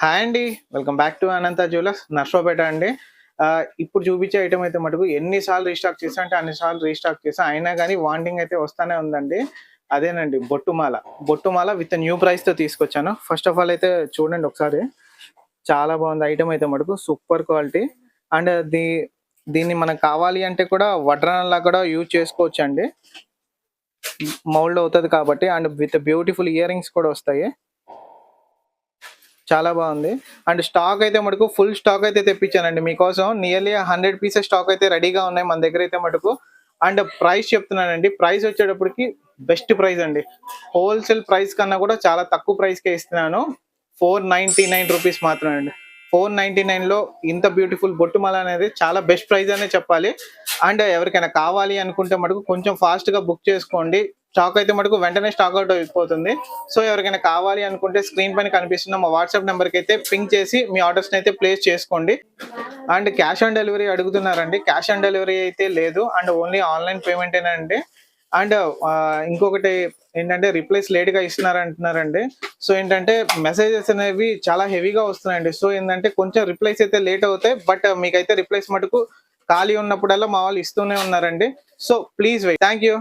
Hi అండి. Welcome back to Anantha jewellers Narasaraopet అండి. ఇప్పుడు చూపించే ఐటెమ్ అయితే మటుకు ఎన్ని సార్లు రీస్టాక్ చేశా అంటే అన్ని సార్లు రీస్టాక్ చేశా. అయినా గాని వాంటింగ్ అయితే వస్తానే ఉందండి. అదేనండి బొట్టుమాల. బొట్టుమాల విత్ న్యూ ప్రైస్‌తో తీసుకొచ్చాను. ఫస్ట్ ఆఫ్ ఆల్ అయితే చూడండి ఒకసారి. చాలా బాగుంది ఐటెమ్ అయితే మటుకు సూపర్ క్వాలిటీ. అండ్ దీన్ని మనకు కావాలి అంటే కూడా వడ్రానంలా కూడా యూజ్ చేసుకోవచ్చండి. మౌల్డ్ అవుతది కాబట్టి and with beautiful ear rings కూడా వస్తాయి. చాలా బాగుంది. అండ్ స్టాక్ అయితే మటుకు ఫుల్ స్టాక్ అయితే తెప్పించానండి మీకోసం. నియర్లీ 100 పీసెస్ స్టాక్ అయితే రెడీగా ఉన్నాయి మన దగ్గర అయితే మటుకు. అండ్ ప్రైస్ చెప్తున్నానండి. ప్రైస్ వచ్చేటప్పటికి బెస్ట్ ప్రైస్ అండి. హోల్సేల్ ప్రైస్ కన్నా కూడా చాలా తక్కువ ప్రైస్‌కే ఇస్తున్నాను. 499 రూపీస్ మాత్రమే అండి. 499లో ఇంత బ్యూటిఫుల్ బొట్టుమాల అనేది చాలా బెస్ట్ ప్రైస్ అనే చెప్పాలి. అండ్ ఎవరికైనా కావాలి అనుకుంటే మటుకు కొంచెం ఫాస్ట్‌గా బుక్ చేసుకోండి. స్టాక్ అయితే మటుకు వెంటనే స్టాక్ అవుట్ అయిపోతుంది. సో ఎవరికైనా కావాలి అనుకుంటే స్క్రీన్ పైన కనిపిస్తున్న మా వాట్సాప్ నెంబర్కి అయితే పింక్ చేసి మీ ఆర్డర్స్ని అయితే ప్లేస్ చేసుకోండి. అండ్ క్యాష్ ఆన్ డెలివరీ అడుగుతున్నారండి. క్యాష్ ఆన్ డెలివరీ అయితే లేదు. అండ్ ఓన్లీ ఆన్లైన్ పేమెంటేనండి. అండ్ ఇంకొకటి ఏంటంటే రిప్లైస్ లేట్‌గా ఇస్తున్నారంటున్నారండి. సో ఏంటంటే మెసేజెస్ అనేవి చాలా హెవీగా వస్తున్నాయండి. సో ఏంటంటే కొంచెం రిప్లైస్ అయితే లేట్ అవుతాయి. బట్ మీకైతే రిప్లైస్ మటుకు ఖాళీ ఉన్నప్పుడల్లా మా వాళ్ళు ఇస్తూనే ఉన్నారండి. So please wait. Thank you.